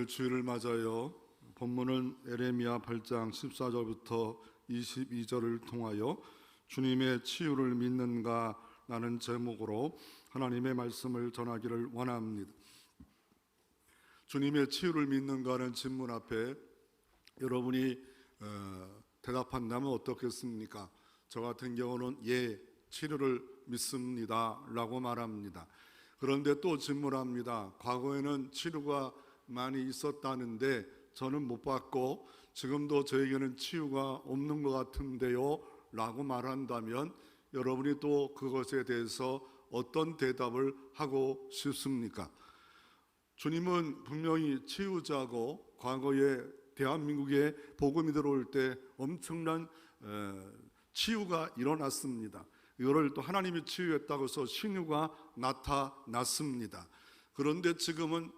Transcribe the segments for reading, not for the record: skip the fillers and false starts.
오늘 주일을 맞아요. 본문은 에레미야 8장 14절부터 22절을 통하여 주님의 치유를 믿는가 라는 제목으로 하나님의 말씀을 전하기를 원합니다. 주님의 치유를 믿는가는 질문 앞에 여러분이 대답한다면 어떻겠습니까? 저 같은 경우는 예, 치료를 믿습니다 라고 말합니다. 그런데 또 질문합니다. 과거에는 치료가 많이 있었다는데 저는 못 받고 지금도 저에게는 치유가 없는 것 같은데요 라고 말한다면 여러분이 또 그것에 대해서 어떤 대답을 하고 싶습니까? 주님은 분명히 치유자고 과거에 대한민국에 복음이 들어올 때 엄청난 치유가 일어났습니다. 이거를 또 하나님이 치유했다고 해서 신유가 나타났습니다. 그런데 지금은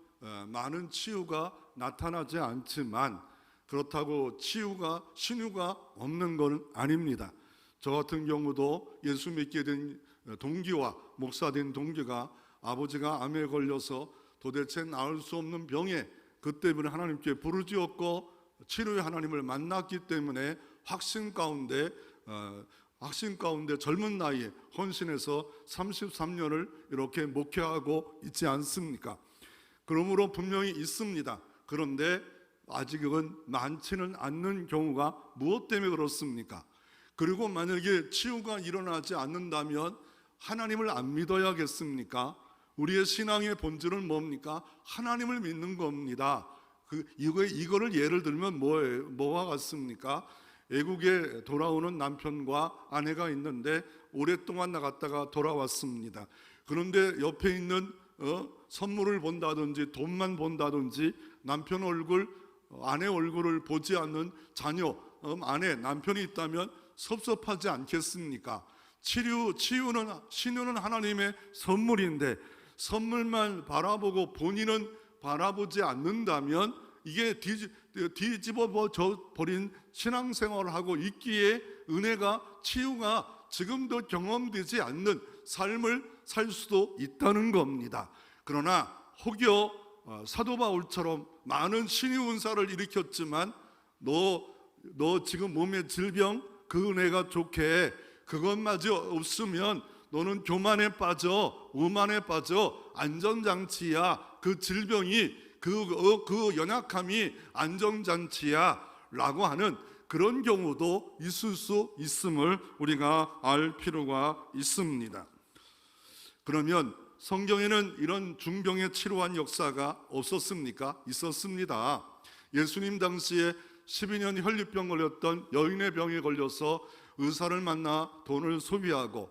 많은 치유가 나타나지 않지만 그렇다고 치유가 신유가 없는 건 아닙니다. 저 같은 경우도 예수 믿게 된 동기와 목사 된 동기가 아버지가 암에 걸려서 도대체 나을 수 없는 병에 그 때문에 하나님께 부르짖었고 치료의 하나님을 만났기 때문에 확신 가운데 젊은 나이에 헌신해서 33년을 이렇게 목회하고 있지 않습니까? 그러므로 분명히 있습니다. 그런데 아직은 많지는 않는 경우가 무엇 때문에 그렇습니까? 그리고 만약에 치유가 일어나지 않는다면 하나님을 안 믿어야겠습니까? 우리의 신앙의 본질은 뭡니까? 하나님을 믿는 겁니다. 이거를 예를 들면 뭐와 같습니까? 외국에 돌아오는 남편과 아내가 있는데 오랫동안 나갔다가 돌아왔습니다. 그런데 옆에 있는 선물을 본다든지 돈만 본다든지 남편 얼굴, 아내 얼굴을 보지 않는 자녀, 아내, 남편이 있다면 섭섭하지 않겠습니까? 치유는 신유는 하나님의 선물인데 선물만 바라보고 본인은 바라보지 않는다면 이게 뒤집어 버린 신앙생활을 하고 있기에 은혜가 치유가 지금도 경험되지 않는 삶을 살 수도 있다는 겁니다. 그러나 혹여 사도 바울처럼 많은 신유 은사를 일으켰지만 너 지금 몸의 질병 그 은혜가 좋게 그것마저 없으면 너는 교만에 빠져 오만에 빠져 안전장치야. 그 질병이 그 연약함이 안전장치야 라고 하는 그런 경우도 있을 수 있음을 우리가 알 필요가 있습니다. 그러면 성경에는 이런 중병의 치료한 역사가 없었습니까? 있었습니다. 예수님 당시에 12년 혈류병 걸렸던 여인의 병에 걸려서 의사를 만나 돈을 소비하고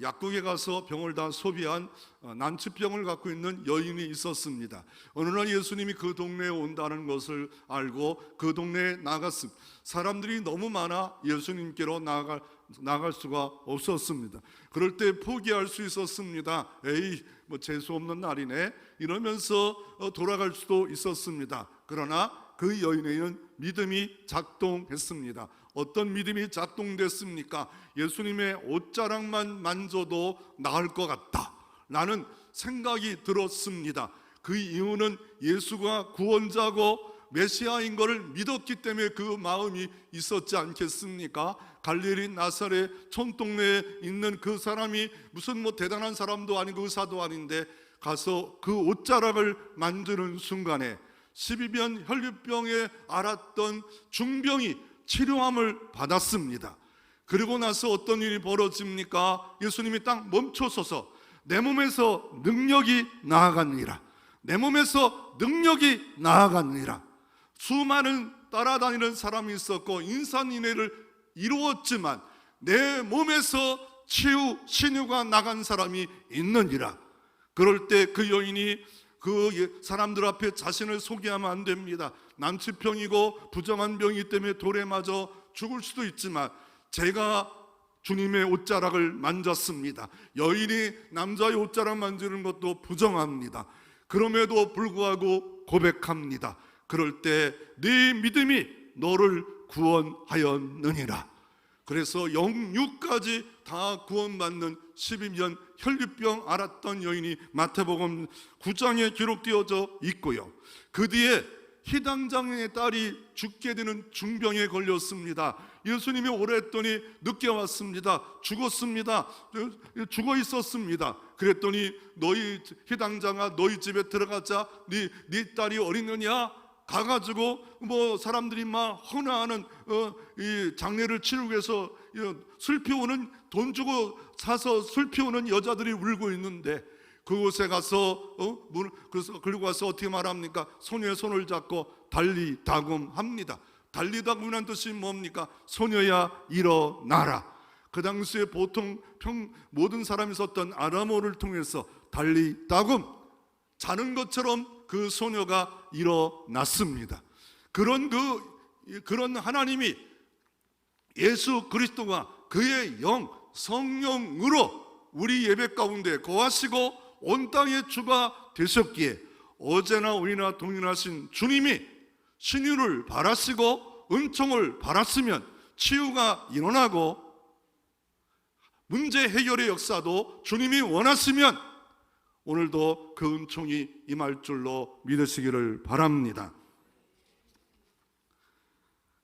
약국에 가서 병을 다 소비한 난치병을 갖고 있는 여인이 있었습니다. 어느 날 예수님이 그 동네에 온다는 것을 알고 그 동네에 나갔습니다. 사람들이 너무 많아 예수님께로 나갈 수가 없었습니다. 그럴 때 포기할 수 있었습니다. 에이, 재수 없는 날이네 이러면서 돌아갈 수도 있었습니다. 그러나 그 여인에는 믿음이 작동했습니다. 어떤 믿음이 작동됐습니까? 예수님의 옷자락만 만져도 나을 것 같다 라는 생각이 들었습니다. 그 이유는 예수가 구원자고 메시아인 것을 믿었기 때문에 그 마음이 있었지 않겠습니까? 갈릴리 나사렛 촌동네에 있는 그 사람이 무슨 대단한 사람도 아니고 의사도 아닌데 가서 그 옷자락을 만지는 순간에 12년 혈류병에 앓았던 중병이 치료함을 받았습니다. 그리고 나서 어떤 일이 벌어집니까? 예수님이 딱 멈춰서서 내 몸에서 능력이 나아가느니라. 내 몸에서 능력이 나아가느니라. 수많은 따라다니는 사람이 있었고 인산인해를 이루었지만 내 몸에서 치유, 신유가 나간 사람이 있느니라. 그럴 때 그 여인이 그 사람들 앞에 자신을 소개하면 안 됩니다. 난치병이고 부정한 병이기 때문에 돌에 맞아 죽을 수도 있지만 제가 주님의 옷자락을 만졌습니다. 여인이 남자의 옷자락 만지는 것도 부정합니다. 그럼에도 불구하고 고백합니다. 그럴 때 네 믿음이 너를 구원하였느니라. 그래서 영육까지 다 구원받는 12년 혈류병 앓았던 여인이 마태복음 9장에 기록되어져 있고요. 그 뒤에 희당장의 딸이 죽게 되는 중병에 걸렸습니다. 예수님이 오랬더니 늦게 왔습니다. 죽었습니다. 죽어 있었습니다. 그랬더니 너희 희당장아, 너희 집에 들어가자. 네 딸이 어리느냐? 가가지고 사람들이 막 헌화하는 이 장례를 치르기 위해서 술 피우는, 돈 주고 사서 술 피우는 여자들이 울고 있는데, 그곳에 가서 그래서 그리고 와서 어떻게 말합니까? 소녀의 손을 잡고 달리다금합니다. 달리다금이란 뜻이 뭡니까? 소녀야 일어나라. 그 당시에 보통 모든 사람이 썼던 아람어를 통해서 달리다금, 자는 것처럼 그 소녀가 일어났습니다. 그런 하나님이 예수 그리스도가 그의 영 성령으로 우리 예배 가운데 거하시고 온 땅의 주가 되셨기에, 어제나 오늘이나 동일하신 주님이 신유를 바라시고 은총을 바랐으면 치유가 일어나고, 문제 해결의 역사도 주님이 원하시면 오늘도 그 은총이 임할 줄로 믿으시기를 바랍니다.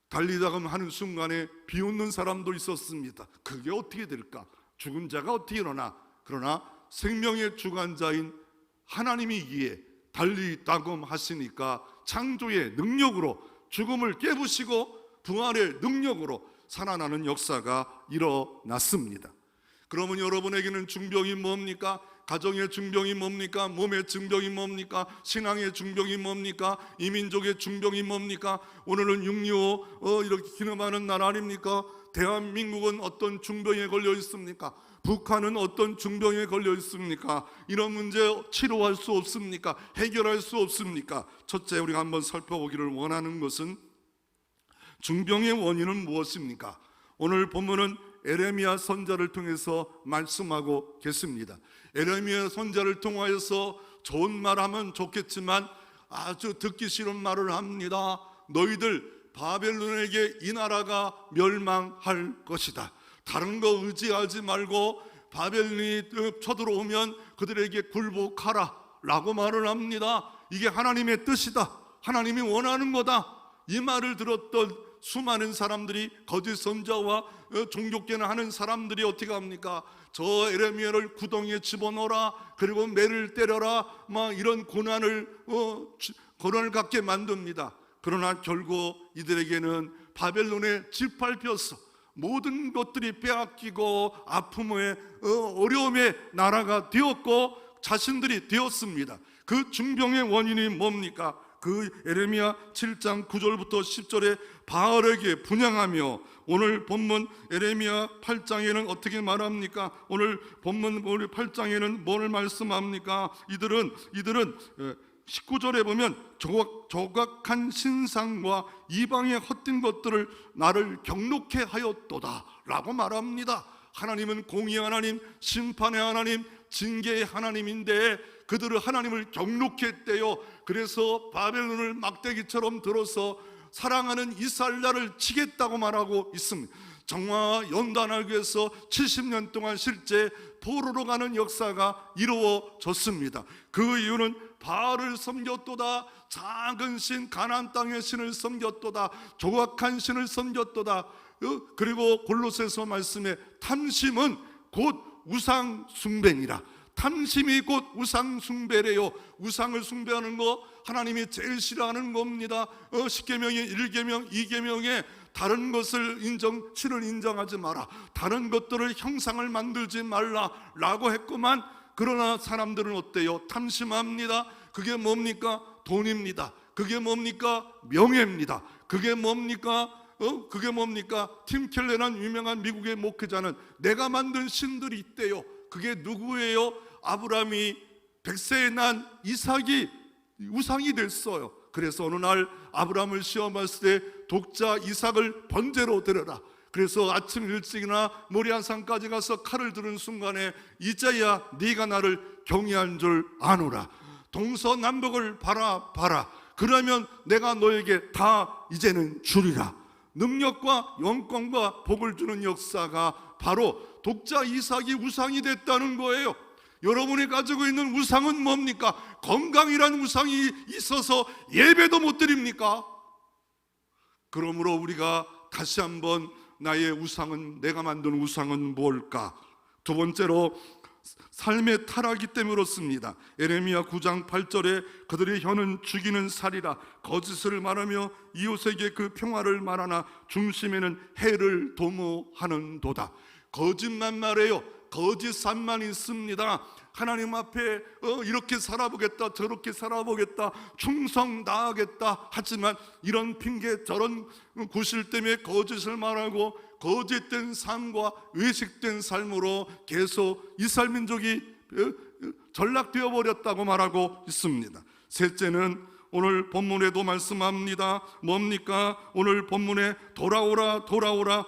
달리다금 하는 순간에 비웃는 사람도 있었습니다. 그게 어떻게 될까? 죽은 자가 어떻게 일어나? 그러나 생명의 주관자인 하나님이기에 달리다금 하시니까 창조의 능력으로 죽음을 깨부시고 부활의 능력으로 살아나는 역사가 일어났습니다. 그러면 여러분에게는 중병이 뭡니까? 가정의 중병이 뭡니까? 몸의 중병이 뭡니까? 신앙의 중병이 뭡니까? 이민족의 중병이 뭡니까? 오늘은 6.25 이렇게 기념하는 날 아닙니까? 대한민국은 어떤 중병에 걸려 있습니까? 북한은 어떤 중병에 걸려 있습니까? 이런 문제 치료할 수 없습니까? 해결할 수 없습니까? 첫째, 우리가 한번 살펴보기를 원하는 것은 중병의 원인은 무엇입니까? 오늘 본문은 에레미야 선지자를 통해서 말씀하고 계십니다. 에레미야 선지자를 통하여서 좋은 말하면 좋겠지만 아주 듣기 싫은 말을 합니다. 너희들 바벨론에게 이 나라가 멸망할 것이다. 다른 거 의지하지 말고 바벨론이 쳐들어오면 그들에게 굴복하라 라고 말을 합니다. 이게 하나님의 뜻이다, 하나님이 원하는 거다. 이 말을 들었던 수많은 사람들이, 거짓 선자와 종교개나 하는 사람들이 어떻게 합니까? 저 에레미야를 구덩이에 집어넣어라, 그리고 매를 때려라, 막 이런 고난을 갖게 만듭니다. 그러나 결국 이들에게는 바벨론에 짓밟혀서 모든 것들이 빼앗기고 아픔의 어려움의 나라가 되었고 자신들이 되었습니다. 그 중병의 원인이 뭡니까? 그 에레미야 7장 9절부터 10절에 바알에게 분향하며, 오늘 본문 에레미야 8장에는 어떻게 말합니까? 오늘 본문 우리 8장에는 뭘 말씀합니까? 이들은 19절에 보면 조각한 신상과 이방의 헛된 것들을 나를 경록해 하였도다 라고 말합니다. 하나님은 공의의 하나님, 심판의 하나님, 징계의 하나님인데 그들은 하나님을 경록했대요. 그래서 바벨론을 막대기처럼 들어서 사랑하는 이스라엘을 치겠다고 말하고 있습니다. 정화 연단하기 위해서 70년 동안 실제 포로로 가는 역사가 이루어졌습니다. 그 이유는 바알을 섬겼도다, 작은 신 가나안 땅의 신을 섬겼도다, 조각한 신을 섬겼도다. 그리고 골로새서 말씀에 탐심은 곧 우상 숭배니라. 탐심이 곧 우상 숭배래요. 우상을 숭배하는 거 하나님이 제일 싫어하는 겁니다. 10계명의 1계명, 2계명에 다른 것을 신을 인정하지 마라, 다른 것들을 형상을 만들지 말라 라고 했구만. 그러나 사람들은 어때요? 탐심합니다. 그게 뭡니까? 돈입니다. 그게 뭡니까? 명예입니다. 그게 뭡니까? 팀 켈러라는 유명한 미국의 목회자는 내가 만든 신들이 있대요. 그게 누구예요? 아브라함이 100세에 난 이삭이 우상이 됐어요. 그래서 어느 날 아브라함을 시험했을 때 독자 이삭을 번제로 드려라. 그래서 아침 일찍이나 모리아산까지 가서 칼을 들은 순간에 이제야 네가 나를 경외한 줄 아노라. 동서남북을 바라봐라. 그러면 내가 너에게 다 이제는 주리라. 능력과 영광과 복을 주는 역사가 바로 독자 이삭이 우상이 됐다는 거예요. 여러분이 가지고 있는 우상은 뭡니까? 건강이라는 우상이 있어서 예배도 못 드립니까? 그러므로 우리가 다시 한번 나의 우상은, 내가 만든 우상은 뭘까? 두 번째로 삶의 타락이 때문에 그렇습니다. 예레미야 9장 8절에 그들의 혀는 죽이는 살이라 거짓을 말하며 이웃에게 그 평화를 말하나 중심에는 해를 도모하는도다. 거짓만 말해요. 거짓 산만 있습니다. 하나님 앞에 이렇게 살아보겠다, 저렇게 살아보겠다, 충성 다하겠다 하지만 이런 핑계 저런 구실 때문에 거짓을 말하고 거짓된 삶과 외식된 삶으로 계속 이스라엘 민족이 전락되어 버렸다고 말하고 있습니다. 셋째는 오늘 본문에도 말씀합니다. 뭡니까? 오늘 본문에 돌아오라 돌아오라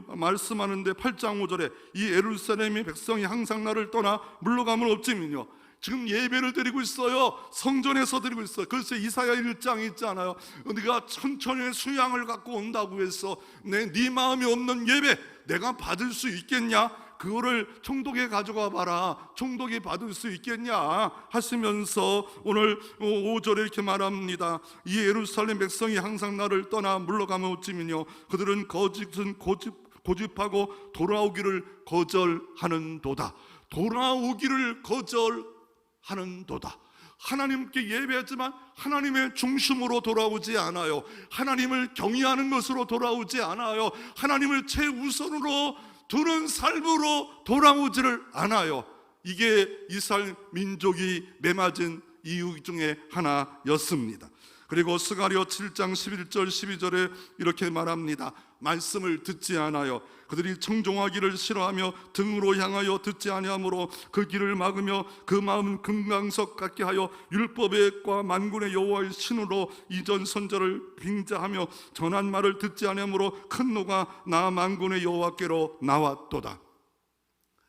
말씀하는데 8장 5절에 이 예루살렘의 백성이 항상 나를 떠나 물러가면 없지만요, 지금 예배를 드리고 있어요. 성전에서 드리고 있어요. 그래서 이사야 1장이 있잖아요. 네가 천천히 수양을 갖고 온다고 해서 네 마음이 없는 예배 내가 받을 수 있겠냐? 그거를 총독에 가져가 봐라. 총독이 받을 수 있겠냐 하시면서 오늘 5절에 이렇게 말합니다. 이 예루살렘 백성이 항상 나를 떠나 물러가면 어찌미뇨 그들은 거짓은 고집하고 돌아오기를 거절하는도다. 돌아오기를 거절하는도다. 하나님께 예배하지만 하나님의 중심으로 돌아오지 않아요. 하나님을 경외하는 것으로 돌아오지 않아요. 하나님을 최우선으로 두는 삶으로 돌아오지를 않아요. 이게 이스라엘 민족이 매맞은 이유 중에 하나였습니다. 그리고 스가랴 7장 11절 12절에 이렇게 말합니다. 말씀을 듣지 않아요. 그들이 청종하기를 싫어하며 등으로 향하여 듣지 아니하므로 그 길을 막으며 그 마음은 금강석 같게 하여 율법의 과 만군의 여호와의 신으로 이전 선자를 빙자하며 전한 말을 듣지 아니하므로 큰 노가 나 만군의 여호와께로 나왔도다.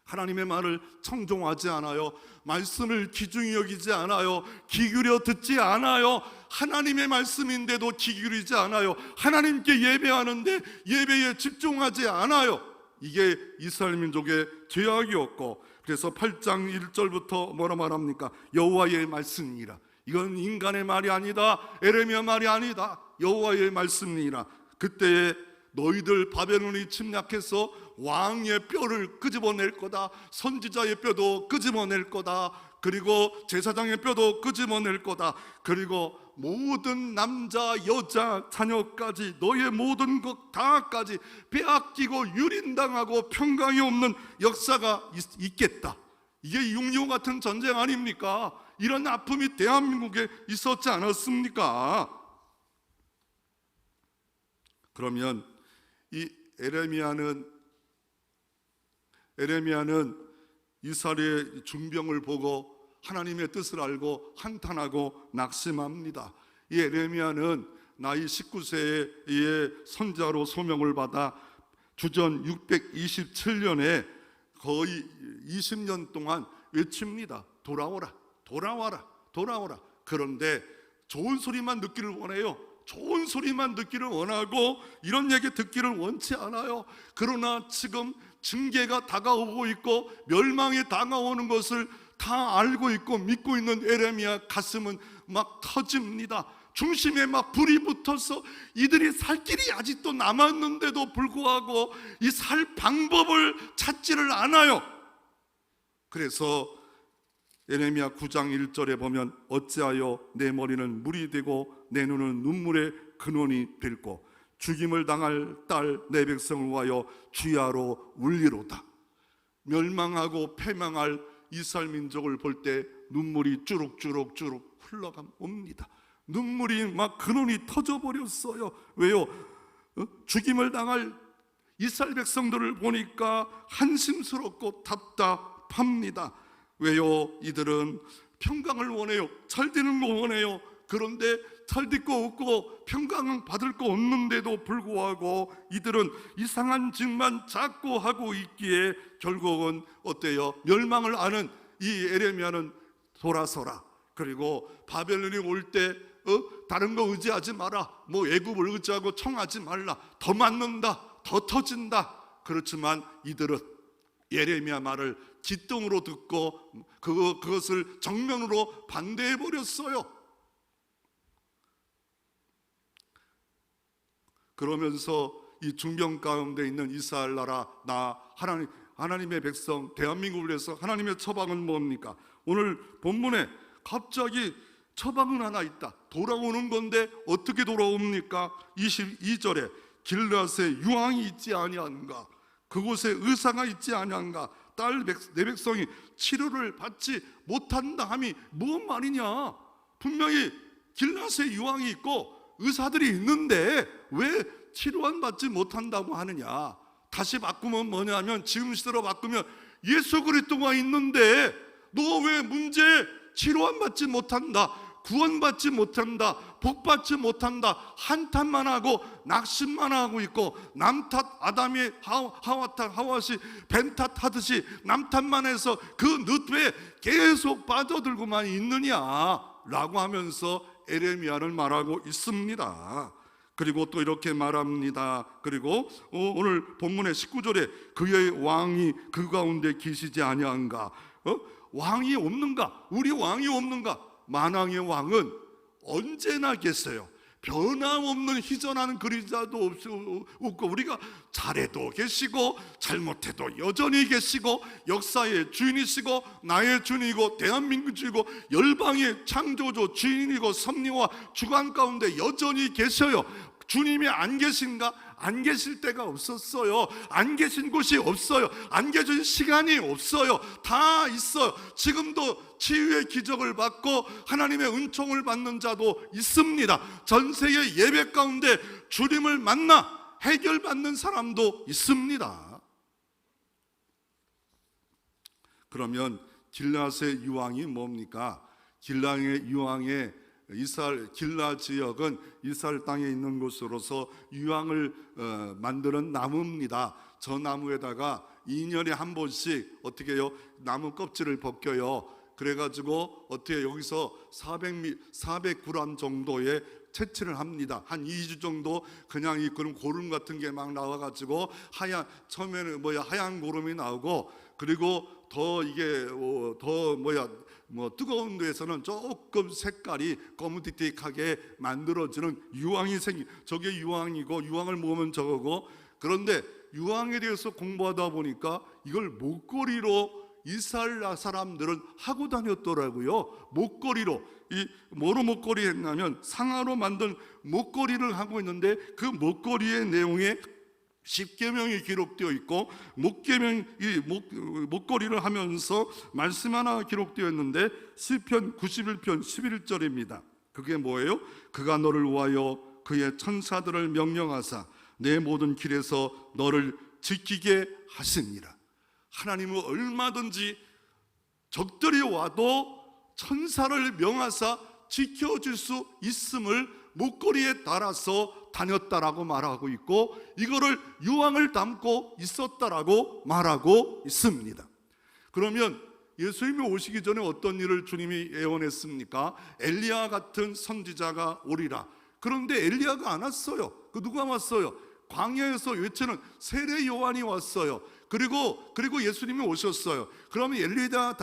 하나님의 말을 청종하지 않아요. 말씀을 귀중히 여기지 않아요. 귀 기울여 듣지 않아요. 하나님의 말씀인데도 귀 기울이지 않아요. 하나님께 예배하는데 예배에 집중하지 않아요. 이게 이스라엘 민족의 죄악이었고, 그래서 8장 1절부터 뭐라 말합니까? 여호와의 말씀이라. 이건 인간의 말이 아니다. 예레미야 말이 아니다. 여호와의 말씀이라. 그때에 너희들 바벨론이 침략해서 왕의 뼈를 끄집어낼 거다. 선지자의 뼈도 끄집어낼 거다. 그리고 제사장의 뼈도 끄집어낼 거다. 그리고 모든 남자 여자 자녀까지 너의 모든 것 다까지 빼앗기고 유린당하고 평강이 없는 역사가 있겠다. 이게 6.25 같은 전쟁 아닙니까? 이런 아픔이 대한민국에 있었지 않았습니까? 그러면 이 에레미야는 이스라엘의 중병을 보고 하나님의 뜻을 알고 한탄하고 낙심합니다. 이 에레미야는 나이 19세의 선자로 소명을 받아 주전 627년에 거의 20년 동안 외칩니다. 돌아오라, 돌아와라, 돌아오라. 그런데 좋은 소리만 듣기를 원해요. 좋은 소리만 듣기를 원하고 이런 얘기 듣기를 원치 않아요. 그러나 지금 징계가 다가오고 있고 멸망이 다가오는 것을 다 알고 있고 믿고 있는 에레미야 가슴은 막 터집니다. 중심에 막 불이 붙어서 이들이 살 길이 아직도 남았는데도 불구하고 이 살 방법을 찾지를 않아요. 그래서 예레미야 9장 1절에 보면 어찌하여 내 머리는 물이 되고 내 눈은 눈물의 근원이 될고 죽임을 당할 딸 내 백성을 위하여 주야로 울리로다. 멸망하고 패망할 이스라엘 민족을 볼 때 눈물이 주룩주룩 흘러갑니다. 눈물이 막 근원이 터져버렸어요. 왜요? 죽임을 당할 이스라엘 백성들을 보니까 한심스럽고 답답합니다. 왜요? 이들은 평강을 원해요. 잘 되는 거 원해요. 그런데 잘 될 거 없고 평강은 받을 거 없는데도 불구하고 이들은 이상한 짓만 자꾸 하고 있기에 결국은 어때요? 멸망을 아는 이 에레미야는 돌아서라. 그리고 바벨론이 올 때 다른 거 의지하지 마라. 뭐 애굽을 의지하고 청하지 말라. 더 맞는다, 더 터진다. 그렇지만 이들은 예레미야 말을 귓등으로 듣고 그것을 정면으로 반대해 버렸어요. 그러면서 이 중병 가운데 있는 이스라엘 나라, 나 하나님의 백성, 대한민국을 위해서 하나님의 처방은 뭡니까? 오늘 본문에 갑자기 처방은 하나 있다. 돌아오는 건데 어떻게 돌아옵니까? 22절에 길르앗에 유황이 있지 아니한가? 그곳에 의사가 있지 아니한가? 내 백성이 치료를 받지 못한다 함이 뭔 말이냐? 분명히 길르앗에 유황이 있고 의사들이 있는데 왜 치료만 받지 못한다고 하느냐? 다시 바꾸면 뭐냐면, 지금 시대로 바꾸면 예수 그리스도가 있는데 너 왜 문제 치료만 받지 못한다, 구원받지 못한다, 복받지 못한다 한탄만 하고 낙심만 하고 있고, 남 탓 아담이 하와 탓 하와시 뱀 탓 하듯이 남 탓만 해서 그 늪에 계속 빠져들고만 있느냐 라고 하면서 에레미야를 말하고 있습니다. 그리고 또 이렇게 말합니다. 그리고 오늘 본문의 19절에 그의 왕이 그 가운데 계시지 아니한가? 왕이 없는가? 우리 왕이 없는가? 만왕의 왕은 언제나 계세요. 변함없는 희전하는 그림자도 없고, 우리가 잘해도 계시고 잘못해도 여전히 계시고, 역사의 주인이시고 나의 주인이고 대한민국 주인이고 열방의 창조주 주인이고 섭리와 주관 가운데 여전히 계셔요. 주님이 안 계신가? 안 계실 때가 없었어요. 안 계신 곳이 없어요. 안 계신 시간이 없어요. 다 있어요. 지금도 치유의 기적을 받고 하나님의 은총을 받는 자도 있습니다. 전 세계 예배 가운데 주님을 만나 해결받는 사람도 있습니다. 그러면 길르앗의 유황이 뭡니까? 길르앗의 유황의 길라 지역은 이스라엘 땅에 있는 곳으로서 유황을 만드는 나무입니다. 저 나무에다가 2년에 한 번씩 어떻게 해요? 나무 껍질을 벗겨요. 그래가지고 어떻게 여기서 400g 정도의 채취를 합니다. 한 2주 정도 그냥 이 그런 고름 같은 게 막 나와가지고 처음에는 하얀 고름이 나오고, 그리고 더 이게 뜨거운 데에서는 조금 색깔이 검은틱틱하게 만들어지는 유황이 저게 유황이고, 유황을 먹으면 저거고. 그런데 유황에 대해서 공부하다 보니까 이걸 목걸이로 이스라엘 사람들은 하고 다녔더라고요. 목걸이로. 뭐로 목걸이 했냐면 상아로 만든 목걸이를 하고 있는데, 그 목걸이의 내용에 십계명이 기록되어 있고, 목걸이를 하면서 말씀 하나 기록되어 있는데, 시편 91편 11절입니다. 그게 뭐예요? 그가 너를 위하여 그의 천사들을 명령하사 내 모든 길에서 너를 지키게 하시니라. 하나님은 얼마든지 적들이 와도 천사를 명하사 지켜줄 수 있음을 목걸이에 달아서 다녔다라고 말하고 있고, 이거를 유황을 담고 있었다라고 말하고 있습니다. 그러면 예수님이 오시기 전에 어떤 일을 주님이 예언했습니까? 엘리야 같은 선지자가 오리라. 그런데 엘리야가 안 왔어요. 누가 왔어요? 광야에서 외치는 세례 요한이 왔어요. 그리고 예수님이 오셨어요. 그러면 엘리야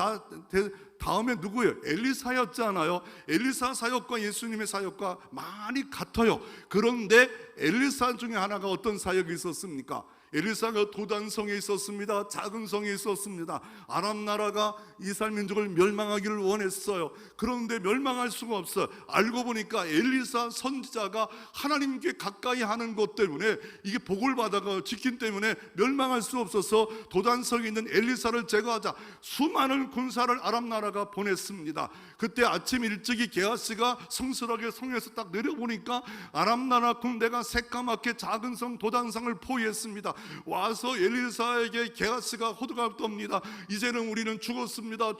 다음에 누구예요? 엘리사였잖아요. 엘리사 사역과 예수님의 사역과 많이 같아요. 그런데 엘리사 중에 하나가 어떤 사역이 있었습니까? 엘리사가 도단성에 있었습니다. 작은 성에 있었습니다. 아람 나라가 이스라엘 민족을 멸망하기를 원했어요. 그런데 멸망할 수가 없어요. 알고 보니까 엘리사 선지자가 하나님께 가까이 하는 것 때문에, 이게 복을 받아가 지킨 때문에 멸망할 수 없어서 도단성에 있는 엘리사를 제거하자 수많은 군사를 아람 나라가 보냈습니다. 그때 아침 일찍이 게하시가 성스럽게 성에서 딱 내려보니까 아람 나라 군대가 새까맣게 작은 성 도단성을 포위했습니다. 와서 엘리사에게 게하시가 호들갑 떱니다. 이제는 우리는 죽었습니다.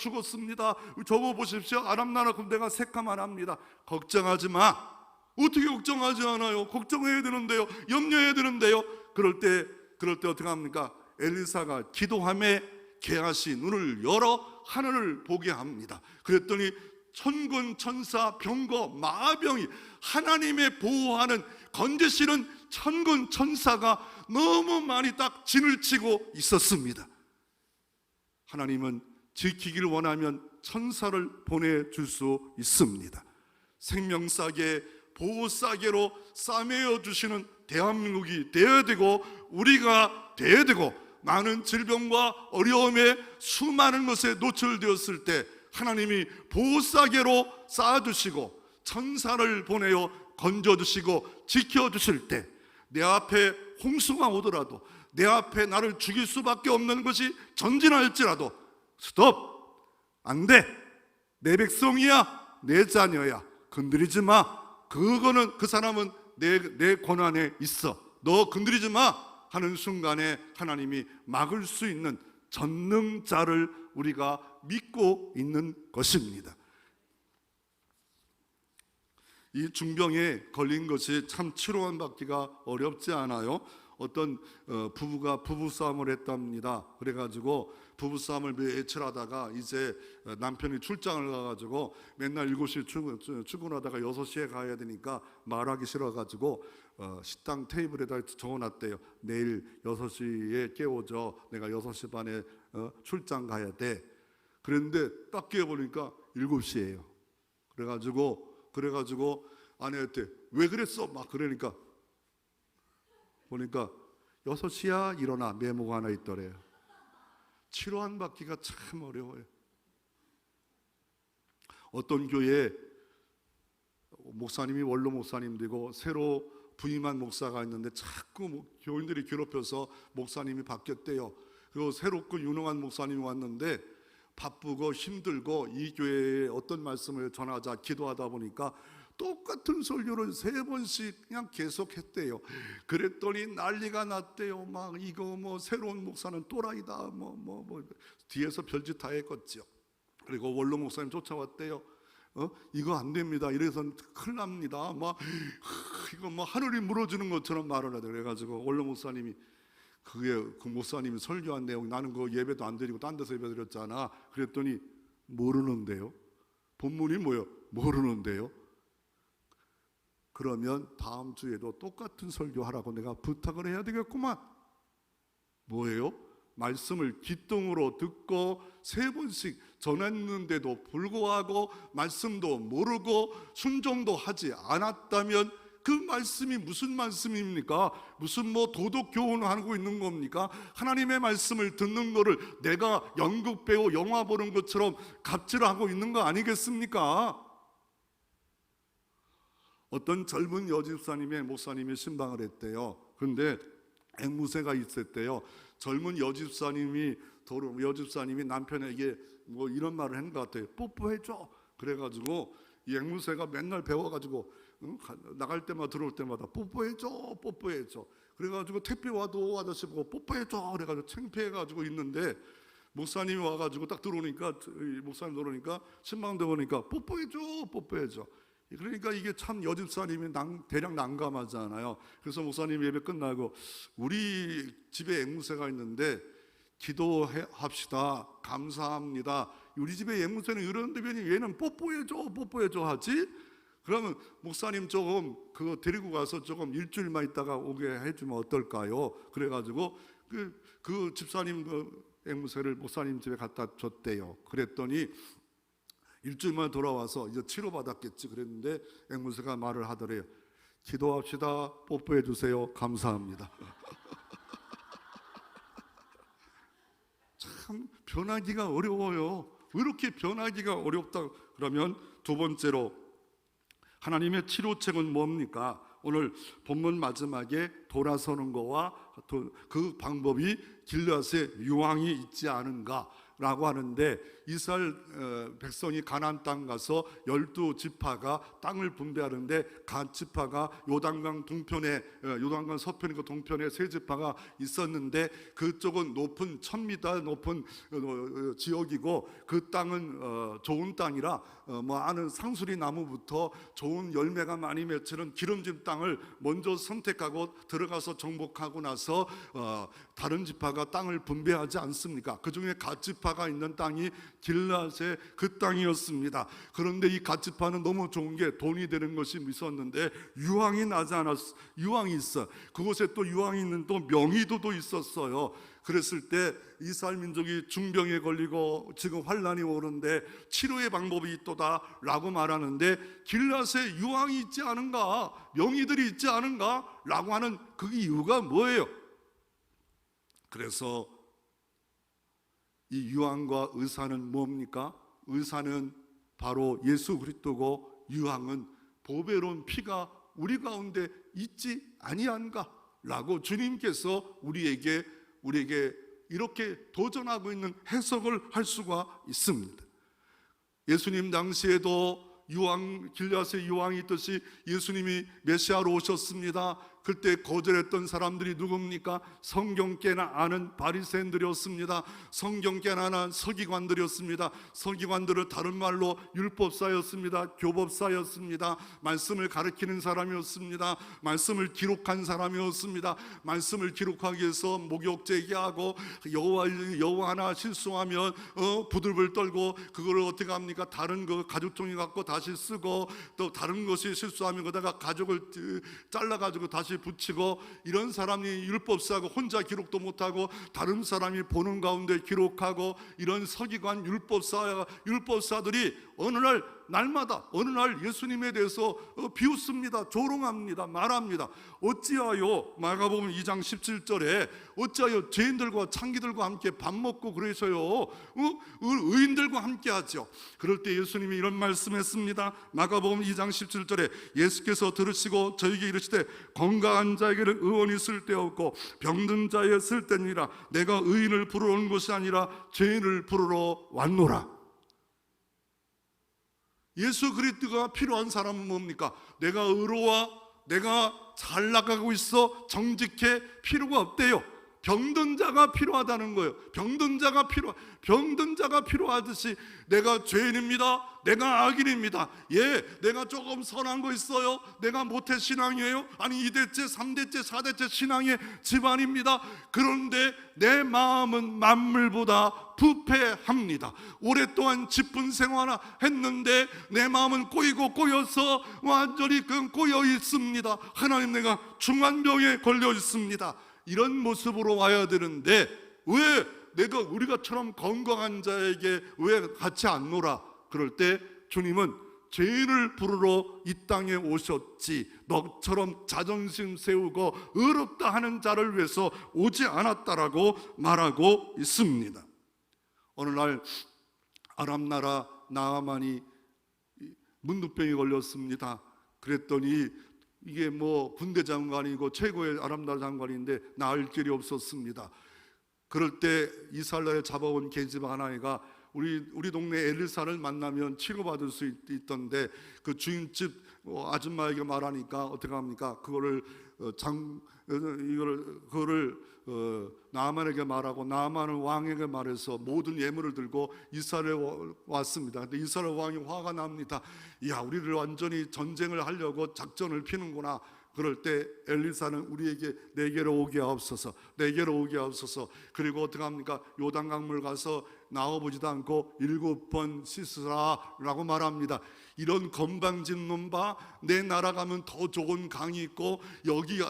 저거 보십시오. 아람 나라 군대가 새까만합니다. 걱정하지 마. 어떻게 걱정하지 않아요? 걱정해야 되는데요. 염려해야 되는데요. 그럴 때 어떻게 합니까? 엘리사가 기도함에 게하시 눈을 열어 하늘을 보게 합니다. 그랬더니 천군 천사 병거 마병이 하나님의 보호하는 건지시는 천군 천사가 너무 많이 딱 진을 치고 있었습니다. 하나님은 지키기를 원하면 천사를 보내줄 수 있습니다. 생명싸개, 보호싸개로 싸매어 주시는 대한민국이 되어야 되고, 우리가 되어야 되고, 많은 질병과 어려움에 수많은 것에 노출되었을 때 하나님이 보호싸개로 쌓아주시고 천사를 보내어 건져주시고 지켜주실 때, 내 앞에 홍수가 오더라도, 내 앞에 나를 죽일 수밖에 없는 것이 전진할지라도 스톱! 안 돼! 내 백성이야, 내 자녀야, 건드리지 마. 그거는 그 사람은 내 권한에 있어, 너 건드리지 마 하는 순간에 하나님이 막을 수 있는 전능자를 우리가 믿고 있는 것입니다. 이 중병에 걸린 것이 참 치료원 받기가 어렵지 않아요. 어떤 부부가 부부싸움을 했답니다. 그래가지고 부부싸움을 며칠 하다가 이제 남편이 출장을 가가지고 맨날 7시에 출근하다가 6시에 가야 되니까 말하기 싫어가지고 식당 테이블에다 적어놨대요. 내일 6시에 깨워줘, 내가 6시 반에 출장 가야 돼. 그랬는데 딱 깨워보니까 7시예요 그래가지고 아내한테 왜 그랬어? 막 그러니까 보니까 6시야 일어나, 메모가 하나 있더래요. 치료 안 받기가 참 어려워요. 어떤 교회에 목사님이 원로 목사님 되고 새로 부임한 목사가 있는데 자꾸 교인들이 괴롭혀서 목사님이 바뀌었대요. 그리고 새롭고 유능한 목사님이 왔는데 바쁘고 힘들고 이 교회에 어떤 말씀을 전하자 기도하다 보니까 똑같은 설교를 3번씩 그냥 계속 했대요. 그랬더니 난리가 났대요. 막 이거 뭐 새로운 목사는 또라이다 뭐 뒤에서 별짓 다 했겠죠. 그리고 원로 목사님 쫓아왔대요. 이거 안 됩니다. 이래서 큰일 납니다. 막 이거 뭐 하늘이 무너지는 것처럼 말을 하더라고요. 그래가지고 원로 목사님이 그 목사님이 설교한 내용, 나는 그 예배도 안 드리고 딴 데서 예배 드렸잖아. 그랬더니 모르는데요. 본문이 뭐예요? 모르는데요. 그러면 다음 주에도 똑같은 설교하라고 내가 부탁을 해야 되겠구만. 뭐예요? 말씀을 귓등으로 듣고 3번씩 전했는데도 불구하고 말씀도 모르고 순종도 하지 않았다면 그 말씀이 무슨 말씀입니까? 무슨 뭐 도덕 교훈을 하고 있는 겁니까? 하나님의 말씀을 듣는 거를 내가 연극 배우 영화 보는 것처럼 갑질하고 있는 거 아니겠습니까? 어떤 젊은 여집사님의 목사님이 신방을 했대요. 그런데 앵무새가 있었대요. 젊은 여집사님이 남편에게 뭐 이런 말을 한 것 같아요. 뽀뽀해줘. 그래가지고 이 앵무새가 맨날 배워가지고 나갈 때마다 들어올 때마다 뽀뽀해줘. 그래가지고 택배 와도 아저씨 보고 뽀뽀해줘. 그래가지고 창피해가지고 있는데 목사님이 와가지고 딱 들어오니까, 목사님 들어오니까 신방대 오니까 뽀뽀해줘. 그러니까 이게 참 여집사님이 대략 난감하잖아요. 그래서 목사님 예배 끝나고 우리 집에 앵무새가 있는데 기도합시다. 감사합니다. 우리 집에 앵무새는 이런데 왜 얘는 뽀뽀해줘 하지? 그러면 목사님 조금 그거 데리고 가서 조금 일주일만 있다가 오게 해주면 어떨까요? 그래가지고 그 집사님 그 앵무새를 목사님 집에 갖다 줬대요. 그랬더니 일주일만 돌아와서 이제 치료받았겠지 그랬는데 앵무새가 말을 하더래요. 기도합시다. 뽀뽀해 주세요. 감사합니다. 참 변하기가 어려워요. 왜 이렇게 변하기가 어렵다? 그러면 두 번째로 하나님의 치료책은 뭡니까? 오늘 본문 마지막에 돌아서는 거와 그 방법이 길앗에 유황이 있지 않은가 라고 하는데, 이스라엘 백성이 가나안 땅 가서 12지파가 땅을 분배하는데 각 지파가 요단강 동편에, 요단강 서편과 동편에 3지파가 있었는데 그쪽은 높은 1000m 높은 지역이고 그 땅은 좋은 땅이라 뭐 아는 상수리 나무부터 좋은 열매가 많이 맺히는 기름진 땅을 먼저 선택하고 들어가서 정복하고 나서 다른 지파가 땅을 분배하지 않습니까? 그 중에 갓 지파가 있는 땅이 길앗의 그 땅이었습니다. 그런데 이 갓 지파는 너무 좋은 게 돈이 되는 것이 있었는데 유황이 나지 않았어. 유황이 있어. 그곳에 또 유황이 있는 또 명이도도 있었어요. 그랬을 때 이스라엘 민족이 중병에 걸리고 지금 환난이 오는데 치료의 방법이 있도다 라고 말하는데, 길앗에 유황이 있지 않은가, 명의들이 있지 않은가 라고 하는 그 이유가 뭐예요? 그래서 이 유황과 의사는 뭡니까? 의사는 바로 예수 그리스도고, 유황은 보배로운 피가 우리 가운데 있지 아니한가 라고 주님께서 우리에게 이렇게 도전하고 있는 해석을 할 수가 있습니다. 예수님 당시에도 길앗에 유황이 있듯이 예수님이 메시아로 오셨습니다. 그때 거절했던 사람들이 누굽니까? 성경 깨나 아는 바리새인들이었습니다. 성경 깨나 아는 서기관들이었습니다. 서기관들은 다른 말로 율법사였습니다. 교법사였습니다. 말씀을 가르치는 사람이었습니다. 말씀을 기록한 사람이었습니다. 말씀을 기록하기 위해서 목욕제기하고 여호와 하나 실수하면 부들불 떨고 그거를 어떻게 합니까? 다른 거 가죽종이 갖고 다시 쓰고, 또 다른 것이 실수하면 거다가 가죽을 잘라가지고 다시 붙이고, 이런 사람이 율법사고 혼자 기록도 못하고 다른 사람이 보는 가운데 기록하고, 이런 서기관 율법사들이 어느 날 예수님에 대해서 비웃습니다. 조롱합니다. 말합니다. 어찌하여, 마가복음 2장 17절에 어찌하여 죄인들과 창기들과 함께 밥 먹고 그러셔요? 의인들과 함께 하죠. 그럴 때 예수님이 이런 말씀했습니다. 마가복음 2장 17절에 예수께서 들으시고 저에게 이르시되, 건강한 자에게는 의원이 쓸데없고 병든 자에 쓸데니라. 내가 의인을 부르러 온 것이 아니라 죄인을 부르러 왔노라. 예수 그리스도가 필요한 사람은 뭡니까? 내가 의로워, 내가 잘 나가고 있어, 정직해, 필요가 없대요. 병든 자가 필요하다는 거예요. 병든 자가 필요하듯이 내가 죄인입니다, 내가 악인입니다, 내가 조금 선한 거 있어요, 내가 모태 신앙이에요, 아니 2대째 3대째 4대째 신앙의 집안입니다. 그런데 내 마음은 만물보다 부패합니다. 오랫동안 집분 생활을 했는데 내 마음은 꼬여서 완전히 꼬여 있습니다. 하나님, 내가 중환병에 걸려 있습니다. 이런 모습으로 와야 되는데 왜 우리가처럼 건강한 자에게 왜 같이 안 놀아? 그럴 때 주님은 죄인을 부르러 이 땅에 오셨지, 너처럼 자존심 세우고 의롭다 하는 자를 위해서 오지 않았다라고 말하고 있습니다. 어느 날 아람 나라 나아만이 문둥병이 걸렸습니다. 그랬더니 이게 군대 장관이고 최고의 아람 나라 장관인데 나을 길이 없었습니다. 그럴 때 이스라엘에 잡아온 계집 하나가 우리 동네 엘리사를 만나면 치료받을 수 있던데, 그 주인집 아줌마에게 말하니까 어떻게 합니까? 그거를 나아만에게 말하고, 나아만은 왕에게 말해서 모든 예물을 들고 이스라엘에 왔습니다. 근데 이스라엘 왕이 화가 납니다. 야, 우리를 완전히 전쟁을 하려고 작전을 피는구나. 그럴 때 엘리사는 우리에게 내게로 오게 하옵소서. 그리고 어떻게 합니까? 요단강물 가서 나와보지도 않고 7번 씻으라 라고 말합니다. 이런 건방진 놈 봐, 내 나라 가면 더 좋은 강이 있고, 여기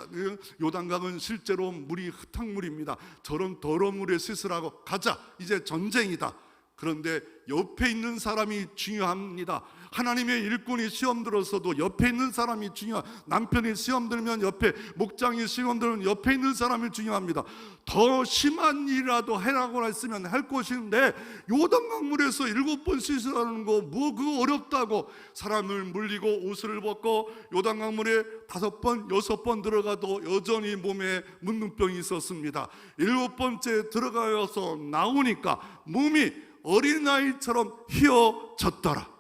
요단강은 실제로 물이 흙탕물입니다. 저런 더러운 물에 씻으라고. 가자, 이제 전쟁이다. 그런데 옆에 있는 사람이 중요합니다. 하나님의 일꾼이 시험 들었어도 옆에 있는 사람이 남편이 시험 들면 옆에, 목장이 시험 들면 옆에 있는 사람이 중요합니다. 더 심한 일이라도 해라고 했으면 할 것인데, 요단강물에서 7번 씻으라는 거 그거 어렵다고 사람을 물리고 옷을 벗고 요단강물에 5번 6번 들어가도 여전히 몸에 문둥병이 있었습니다. 7번째 들어가서 나오니까 몸이 어린아이처럼 휘어졌더라.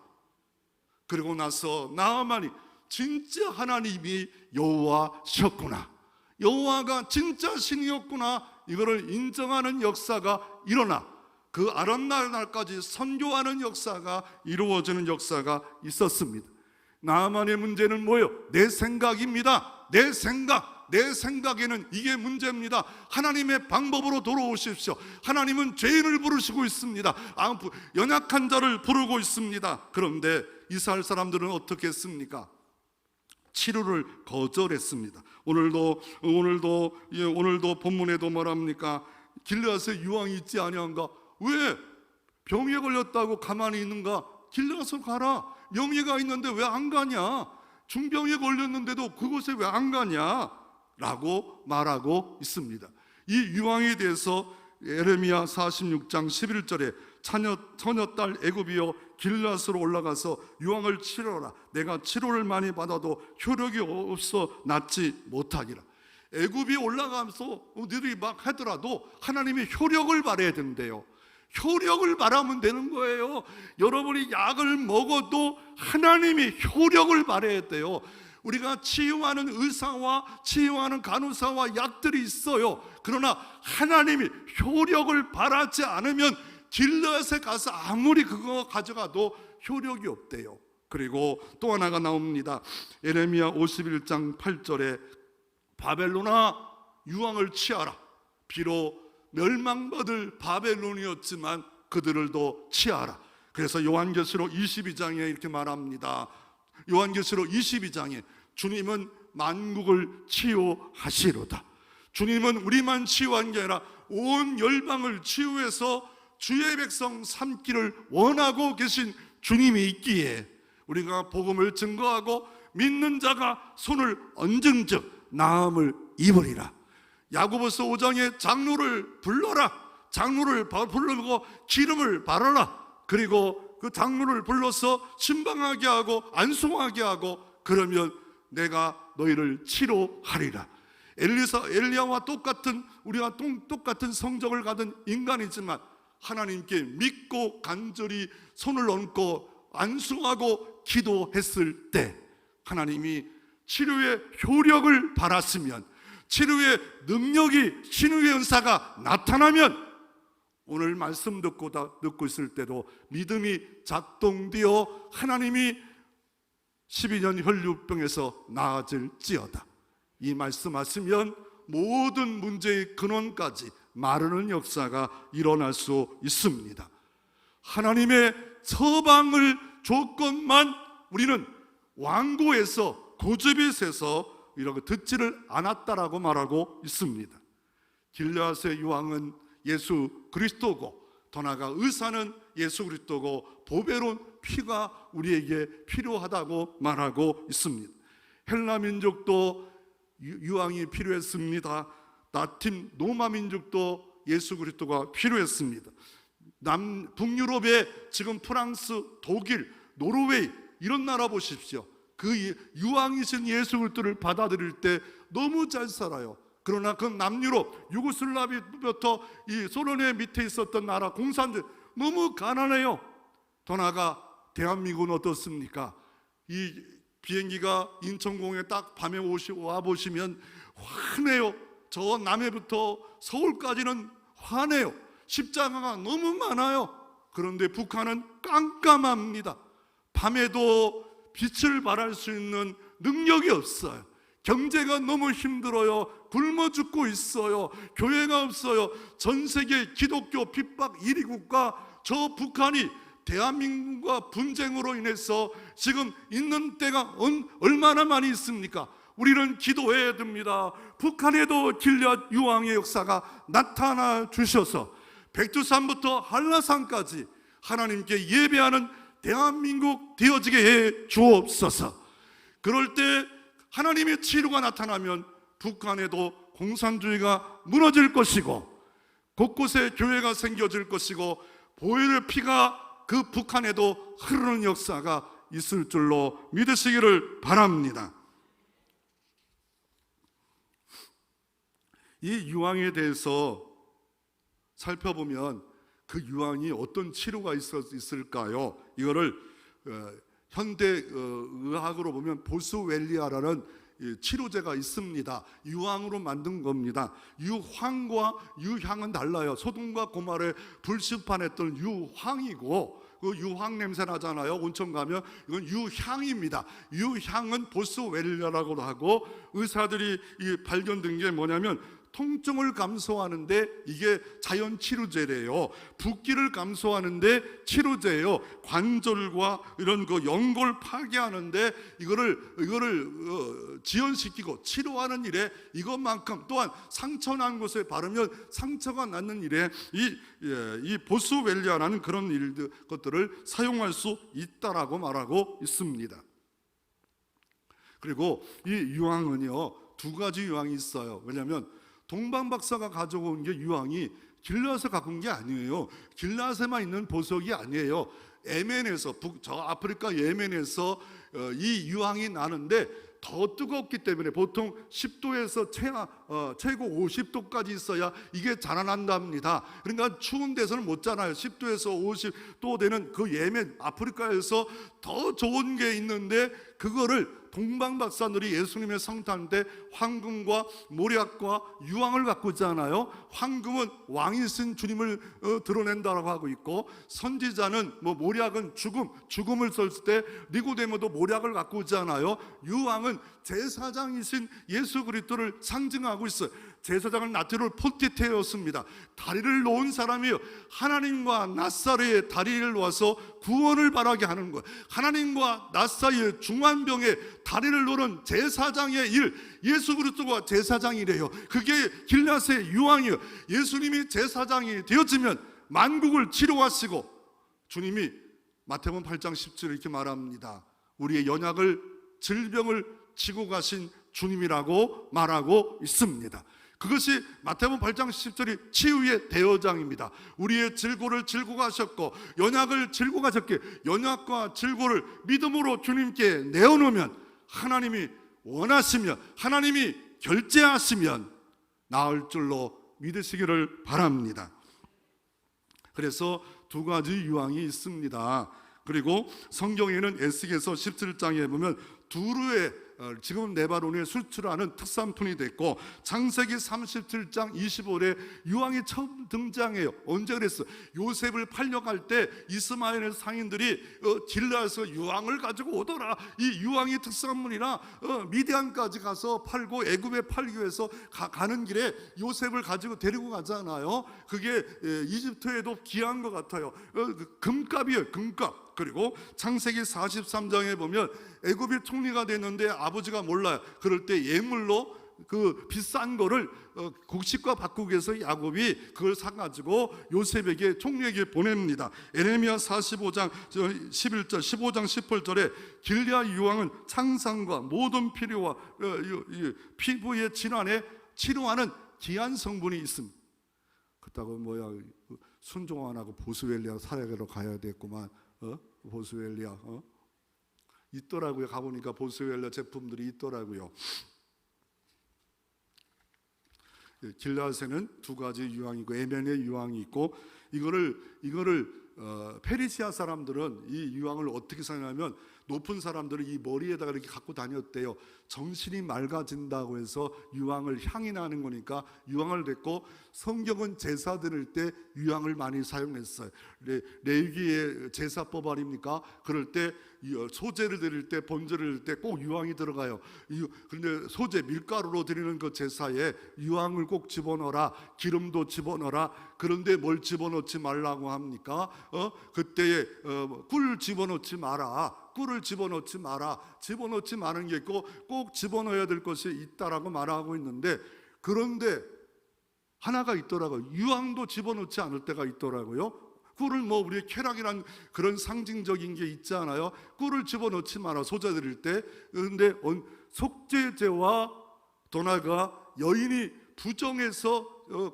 그리고 나서 나아만이 진짜 하나님이 여호와셨구나, 여호와가 진짜 신이었구나, 이거를 인정하는 역사가 일어나 그 아람 나라까지 선교하는 역사가 이루어지는 역사가 있었습니다. 나아만의 문제는 뭐예요? 내 생각입니다. 내 생각에는 이게 문제입니다. 하나님의 방법으로 돌아오십시오. 하나님은 죄인을 부르시고 있습니다. 연약한 자를 부르고 있습니다. 그런데 이스라엘 사람들은 어떻게 했습니까? 치료를 거절했습니다. 오늘도 본문에도 뭐랍니까? 길르앗에 유황이 있지 아니한가? 왜 병에 걸렸다고 가만히 있는가? 길르앗으로 가라. 명예가 있는데 왜 안 가냐? 중병에 걸렸는데도 그곳에 왜 안 가냐? 라고 말하고 있습니다. 이 유황에 대해서 예레미야 46장 11절에 처녀딸 애굽이여 길르앗으로 올라가서 유황을 치러라. 내가 치료를 많이 받아도 효력이 없어 낫지 못하기라. 애굽이 올라가면서 너희들이 막 하더라도 하나님이 효력을 발해야 된대요. 효력을 발하면 되는 거예요. 여러분이 약을 먹어도 하나님이 효력을 발해야 돼요. 우리가 치유하는 의사와 치유하는 간호사와 약들이 있어요. 그러나 하나님이 효력을 발하지 않으면 길르앗에 가서 아무리 그거 가져가도 효력이 없대요. 그리고 또 하나가 나옵니다. 예레미야 51장 8절에 바벨론아 유황을 취하라. 비록 멸망받을 바벨론이었지만 그들을도 취하라. 그래서 요한계시록 22장에 이렇게 말합니다. 요한계시록 22장에 주님은 만국을 치유하시로다. 주님은 우리만 치유한 게 아니라 온 열방을 치유해서 주의 백성 삼기를 원하고 계신 주님이 있기에 우리가 복음을 증거하고 믿는 자가 손을 얹은즉 나음을 입으리라. 야고보서 5장에 장로를 불러라. 장로를 부르고 기름을 바르라. 그리고 그 장로를 불러서 신방하게 하고 안송하게 하고 그러면 내가 너희를 치료하리라. 엘리야와 똑같은 우리가 똑같은 성적을 가진 인간이지만 하나님께 믿고 간절히 손을 얹고 안송하고 기도했을 때 하나님이 치료의 효력을 발하시면, 치료의 능력이, 치유의 은사가 나타나면 오늘 말씀 듣고 있을 때도 믿음이 작동되어 하나님이 12년 혈류병에서 나아질지어다. 이 말씀하시면 모든 문제의 근원까지 마르는 역사가 일어날 수 있습니다. 하나님의 처방을 조건만 우리는 완고해서 고집이 세서 이렇게 듣지를 않았다라고 말하고 있습니다. 길르앗의 유황은 예수 그리스도고 더 나아가 의사는 예수 그리스도고 보배로운 피가 우리에게 필요하다고 말하고 있습니다. 헬라 민족도 유황이 필요했습니다. 라틴 로마 민족도 예수 그리스도가 필요했습니다. 북유럽에 지금 프랑스, 독일, 노르웨이 이런 나라 보십시오. 그 유황이신 예수 그리스도를 받아들일 때 너무 잘 살아요. 그러나 그 남유럽, 유고슬라비아부터 이 소련의 밑에 있었던 나라 공산주의 너무 가난해요. 더 나아가 대한민국은 어떻습니까? 이 비행기가 인천공에 딱 밤에 와 보시면 환해요. 저 남해부터 서울까지는 환해요. 십자가가 너무 많아요. 그런데 북한은 깜깜합니다. 밤에도 빛을 발할 수 있는 능력이 없어요. 경제가 너무 힘들어요. 굶어 죽고 있어요. 교회가 없어요. 전 세계 기독교 핍박 1위 국가 저 북한이 대한민국과 분쟁으로 인해서 지금 있는 때가 얼마나 많이 있습니까? 우리는 기도해야 됩니다. 북한에도 길르앗 유황의 역사가 나타나 주셔서 백두산부터 한라산까지 하나님께 예배하는 대한민국 되어지게 해 주옵소서. 그럴 때 하나님의 치료가 나타나면 북한에도 공산주의가 무너질 것이고 곳곳에 교회가 생겨질 것이고 보혈의 피가 그 북한에도 흐르는 역사가 있을 줄로 믿으시기를 바랍니다. 이 유황에 대해서 살펴보면 그 유황이 어떤 치료가 있을까요? 이거를 현대 의학으로 보면 보스웰리아라는 치료제가 있습니다. 유황으로 만든 겁니다. 유황과 유향은 달라요. 소금과 고말에 불시판했던 유황이고 그 유황 냄새 나잖아요. 온천 가면 이건 유향입니다. 유향은 보스웰리아라고 하고 의사들이 발견된 게 뭐냐면 통증을 감소하는데 이게 자연 치료제래요. 붓기를 감소하는데 치료제예요. 관절과 이런 그 연골 파괴하는데 이거를 지연시키고 치료하는 일에 이것만큼, 또한 상처 난 곳에 바르면 상처가 낫는 일에 이 보스웰리아라는 그런 것들을 사용할 수 있다라고 말하고 있습니다. 그리고 이 유황은요, 두 가지 유황이 있어요. 왜냐하면 동방 박사가 가져온 게 유황이 길라앗에서 갖고 온 게 아니에요. 길라앗에만 있는 보석이 아니에요. 예멘에서, 저 아프리카 예멘에서 이 유황이 나는데 더 뜨겁기 때문에 보통 10도에서 최고 50도까지 있어야 이게 자라난답니다. 그러니까 추운 데서는 못 자라요. 10도에서 50도 되는 그 예멘, 아프리카에서 더 좋은 게 있는데 그거를 동방 박사들이 예수님의 성탄 때 황금과 모략과 유황을 갖고 있잖아요. 황금은 왕이신 주님을 드러낸다라고 하고 있고, 선지자는 모략은 죽음을 썼을 때 니고데모도 모략을 갖고 있잖아요. 유황은 제사장이신 예수 그리스도를 상징하고 있어요. 제사장은 나트를 포티테였습니다. 다리를 놓은 사람이요, 하나님과 낫 사이에 다리를 놓아서 구원을 바라게 하는 거예요. 하나님과 낫 사이의 중환병에 다리를 놓는 제사장의 일, 예수 그리스도가 제사장이래요. 그게 길라앗의 유황이에요. 예수님이 제사장이 되어지면 만국을 치료하시고, 주님이 마태복음 8장 17절 이렇게 말합니다. 우리의 연약을, 질병을 지고 가신 주님이라고 말하고 있습니다. 그것이 마태복음 8장 10절이 치유의 대여장입니다. 우리의 질고를 질고 가셨고 연약을 질고 가셨기에 연약과 질고를 믿음으로 주님께 내어놓으면, 하나님이 원하시면, 하나님이 결제하시면 나을 줄로 믿으시기를 바랍니다. 그래서 두 가지 유황이 있습니다. 그리고 성경에는 에스겔서 17장에 보면 두루의, 지금 레바논에 수출하는 특산품이 됐고, 창세기 37장 25절에 유황이 처음 등장해요. 언제 그랬어? 요셉을 팔려갈 때 이스마엘의 상인들이 길라앗에서 유황을 가지고 오더라. 이 유황이 특산물이라 미디안까지 가서 팔고 애굽에 팔기 위해서 가는 길에 요셉을 가지고 데리고 가잖아요. 그게 이집트에도 귀한 것 같아요. 금값이에요, 금값. 그리고 창세기 43장에 보면 애굽이 총리가 됐는데 아버지가 몰라요. 그럴 때 예물로 그 비싼 거를 곡식과 바꾸기 위해서 야곱이 그걸 사가지고 요셉에게, 총리에게 보냅니다. 에레미야 45장 11절, 15장 18절에 길리앗 유황은 창상과 모든 필요와 피부의 질환에 치료하는 귀한 성분이 있습니다. 그렇다고 순종환하고 보스웰리아 사역으로 가야 됐구만. 보스웰리아 있더라고요. 가보니까 보스웰리아 제품들이 있더라고요. 길라앗에는 두 가지 유황이고 에멘의 유황이 있고, 이거를 페르시아 사람들은 이 유황을 어떻게 생각하면, 높은 사람들은 이 머리에다가 이렇게 갖고 다녔대요. 정신이 맑아진다고 해서 유황을, 향이 나는 거니까 유황을 댔고, 성경은 제사 드릴 때 유황을 많이 사용했어요. 레위기의 제사법 아닙니까? 그럴 때 소제를 드릴 때, 번제를 드릴 때 꼭 유황이 들어가요. 그런데 소제, 밀가루로 드리는 그 제사에 유황을 꼭 집어넣어라, 기름도 집어넣어라. 그런데 뭘 집어넣지 말라고 합니까? 그때에 꿀 집어넣지 마라. 꿀을 집어넣지 마라. 집어넣지 마는 게 있고 꼭 집어넣어야 될 것이 있다라고 말하고 있는데, 그런데 하나가 있더라고요. 유황도 집어넣지 않을 때가 있더라고요. 꿀을 우리 쾌락이란 그런 상징적인 게 있잖아요. 꿀을 집어넣지 마라, 소자 드릴 때. 그런데 속죄제와 더 나아가 여인이 부정해서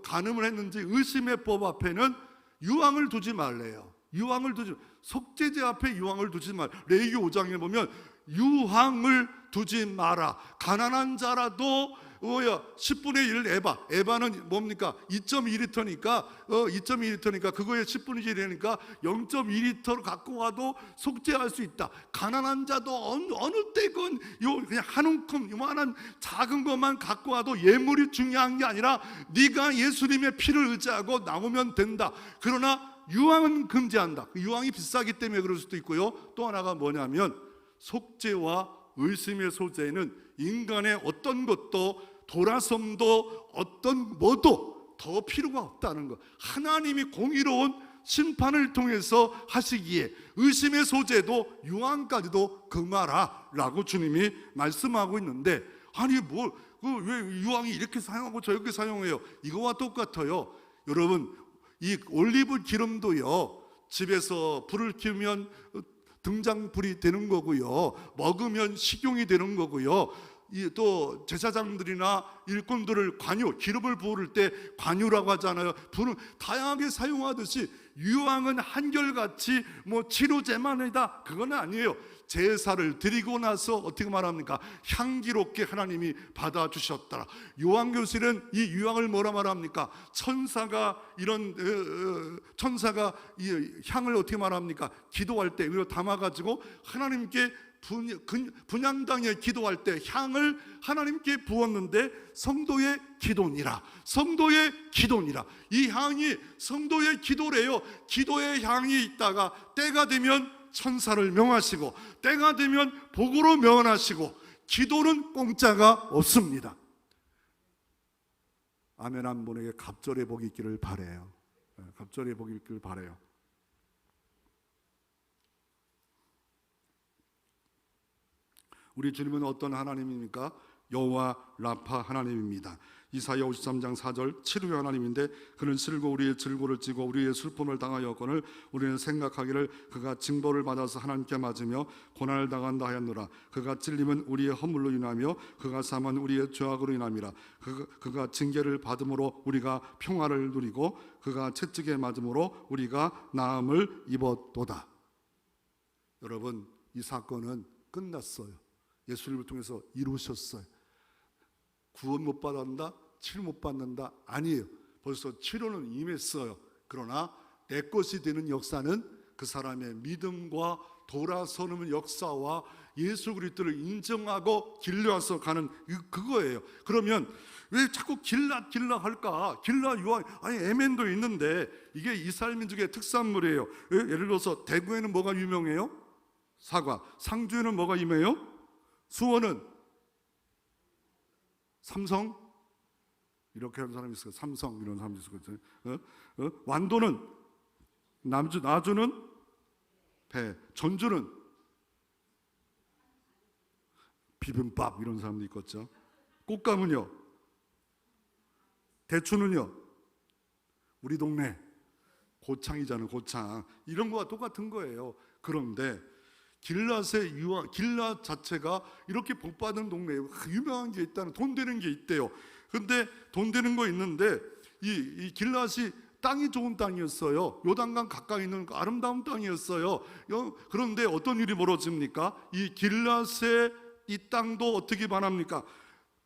간음을 했는지 의심의 법 앞에는 유황을 두지 말래요. 유황을 두지, 속죄제 앞에 유황을 두지 말. 레위기 5장에 보면 유황을 두지 마라. 가난한 자라도 10분의 1 에바는 뭡니까? 2.2리터니까 2.2리터니까 그거에 10분의 1이니까 0.2리터를 갖고 와도 속죄할 수 있다. 가난한 자도 어느 때건 그냥 한 움큼 요만한 작은 것만 갖고 와도 예물이 중요한 게 아니라 네가 예수님의 피를 의지하고 나오면 된다. 그러나 유황은 금지한다. 유황이 비싸기 때문에 그럴 수도 있고요. 또 하나가 뭐냐면 속죄와 의심의 소재에는 인간의 어떤 것도 돌아섬도 어떤 뭐도 더 필요가 없다는 것. 하나님이 공의로운 심판을 통해서 하시기에 의심의 소재도 유황까지도 금하라 라고 주님이 말씀하고 있는데, 아니 왜 유황이 이렇게 사용하고 저렇게 사용해요? 이거와 똑같아요. 여러분, 이 올리브 기름도요, 집에서 불을 켜면 등장불이 되는 거고요, 먹으면 식용이 되는 거고요, 또 제사장들이나 일꾼들을 기름을 부을 때 관유라고 하잖아요. 불은 다양하게 사용하듯이 유황은 한결같이 치료제만이다, 그건 아니에요. 제사를 드리고 나서 어떻게 말합니까? 향기롭게 하나님이 받아주셨더라. 요한계시록은 이 유황을 뭐라 말합니까? 천사가 이 향을 어떻게 말합니까? 기도할 때 이거 담아가지고 하나님께 분향당에 기도할 때 향을 하나님께 부었는데 성도의 기도니라. 성도의 기도니라. 이 향이 성도의 기도래요. 기도의 향이 있다가 때가 되면 천사를 명하시고 때가 되면 복으로 명하시고, 기도는 공짜가 없습니다. 아멘 한 분에게 갑절의 복이 있기를 바라요. 갑절의 복이 있기를 바라요. 우리 주님은 어떤 하나님입니까? 여호와 라파 하나님입니다. 이사야 53장 4절 치료의 하나님인데, 그는 실고 우리의 질고를 찌고 우리의 슬픔을 당하였거늘 우리는 생각하기를 그가 징벌을 받아서 하나님께 맞으며 고난을 당한다 하였노라. 그가 찔림은 우리의 허물로 인하며 그가 삼은 우리의 죄악으로 인함이라. 그가 징계를 받음으로 우리가 평화를 누리고 그가 채찍에 맞음으로 우리가 나음을 입었도다. 여러분, 이 사건은 끝났어요. 예수님을 통해서 이루셨어요. 구원 못 받는다, 치료 못 받는다, 아니에요. 벌써 치료는 임했어요. 그러나 내 것이 되는 역사는 그 사람의 믿음과 돌아서는 역사와 예수 그리스도를 인정하고 길러서 가는 그거예요. 그러면 왜 자꾸 길라 할까? 길라 유황, 아니 에멘도 있는데 이게 이스라엘 민족의 특산물이에요. 예를 들어서 대구에는 뭐가 유명해요? 사과. 상주에는 뭐가 유명해요? 수원은 삼성, 이렇게 하는 사람이 있어요. 삼성 이런 사람이 있거든요. 완도는 나주는 배, 전주는 비빔밥 이런 사람도 있겠죠. 꽃감은요, 대추는요, 우리 동네 고창이잖아요. 고창 이런 거와 똑같은 거예요. 그런데 길랏의 유황, 길랏 자체가 이렇게 복받은 동네에 유명한 게 있다는, 돈 되는 게 있대요. 근데 돈 되는 거 있는데 이 길랏이 땅이 좋은 땅이었어요. 요단강 가까이 있는 아름다운 땅이었어요. 그런데 어떤 일이 벌어집니까? 이 길랏의 이 땅도 어떻게 반합니까?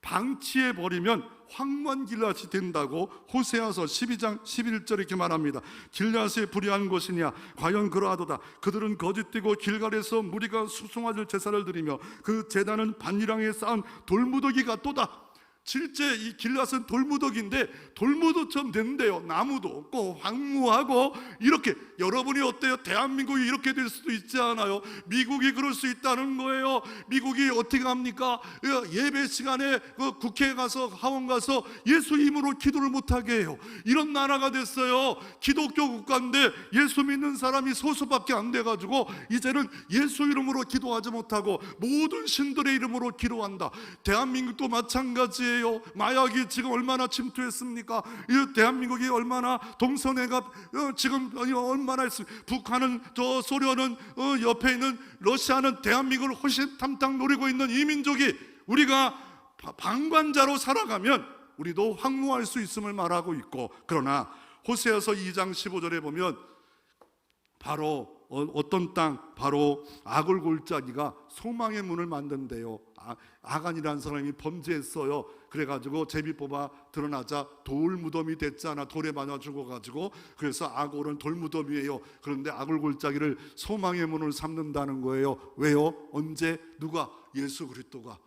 방치해 버리면 황무한 길랏이 된다고 호세아서 12장 11절 이렇게 말합니다. 길랏이 불의한 것이냐? 과연 그러하도다. 그들은 거짓되고 길갈에서 무리가 수송아질 제사를 드리며 그 제단은 반이랑에 쌓은 돌무더기 같도다. 실제 이 길랏은 돌무더기인데 돌무더처럼 된대요. 나무도 없고 황무하고 이렇게. 여러분이 어때요? 대한민국이 이렇게 될 수도 있지 않아요? 미국이 그럴 수 있다는 거예요. 미국이 어떻게 합니까? 예배 시간에 국회에 가서 하원 가서 예수 이름으로 기도를 못하게 해요. 이런 나라가 됐어요. 기독교 국가인데 예수 믿는 사람이 소수밖에 안 돼가지고 이제는 예수 이름으로 기도하지 못하고 모든 신들의 이름으로 기도한다. 대한민국도 마찬가지예요. 마약이 지금 얼마나 침투했습니까? 대한민국이 얼마나 동성애가 지금 얼마나 했습니까? 북한은, 소련은, 옆에 있는 러시아는 대한민국을 호시탐탐 노리고 있는 이 민족이 우리가 방관자로 살아가면 우리도 황무할 수 있음을 말하고 있고, 그러나 호세아서 2장 15절에 보면 바로 어떤 땅, 바로 아굴 골짜기가 소망의 문을 만든대요. 아간이라는 사람이 범죄했어요. 그래가지고 제비 뽑아 드러나자 돌 무덤이 됐잖아. 돌에 맞아 죽어가지고. 그래서 아골은 돌 무덤이에요. 그런데 아골 골짜기를 소망의 문을 삼는다는 거예요. 왜요? 언제? 누가? 예수 그리스도가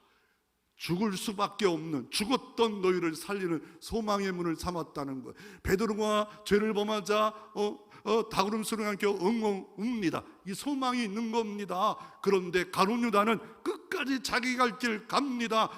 죽을 수밖에 없는, 죽었던 너희를 살리는 소망의 문을 삼았다는 거예요. 베드로가 죄를 범하자 다구름 소리가 함께 엉엉 웁니다. 이 소망이 있는 겁니다. 그런데 가룟 유다는 끝까지 끝까지 자기 갈 길 갑니다.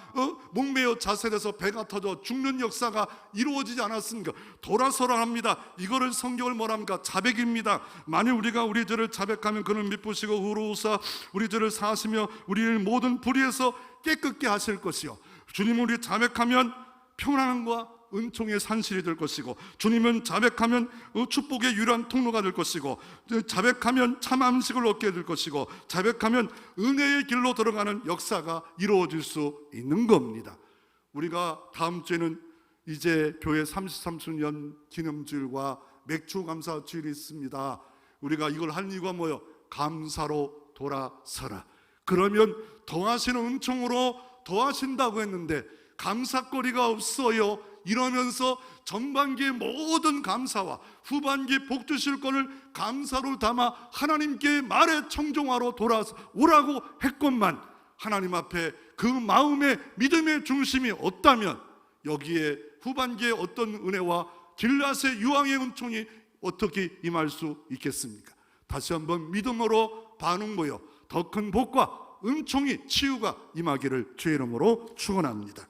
목매어 자살해서 배가 터져 죽는 역사가 이루어지지 않았습니까? 돌아서라 합니다. 이거를 성경을 뭐랍니까? 자백입니다. 만일 우리가 우리 죄를 자백하면 그는 미쁘시고 의로우사 우리 죄를 사하시며 우리를 모든 불의에서 깨끗게 하실 것이요, 주님은 우리 자백하면 평안함과 은총의 산실이 될 것이고, 주님은 자백하면 축복의 유일한 통로가 될 것이고, 자백하면 참 안식을 얻게 될 것이고, 자백하면 은혜의 길로 들어가는 역사가 이루어질 수 있는 겁니다. 우리가 다음 주에는 이제 교회 33주년 기념주일과 맥주 감사 주일이 있습니다. 우리가 이걸 할 이유가 뭐예요? 감사로 돌아서라. 그러면 더하시는 은총으로 더하신다고 했는데 감사거리가 없어요. 이러면서 전반기의 모든 감사와 후반기에 복 주실 것을 감사로 담아 하나님께 말의 청종하러 돌아오라고 했건만, 하나님 앞에 그 마음의 믿음의 중심이 없다면 여기에 후반기에 어떤 은혜와 길앗의 유황의 은총이 어떻게 임할 수 있겠습니까? 다시 한번 믿음으로 반응 모여 더 큰 복과 은총이 치유가 임하기를 주의 이름으로 축원합니다.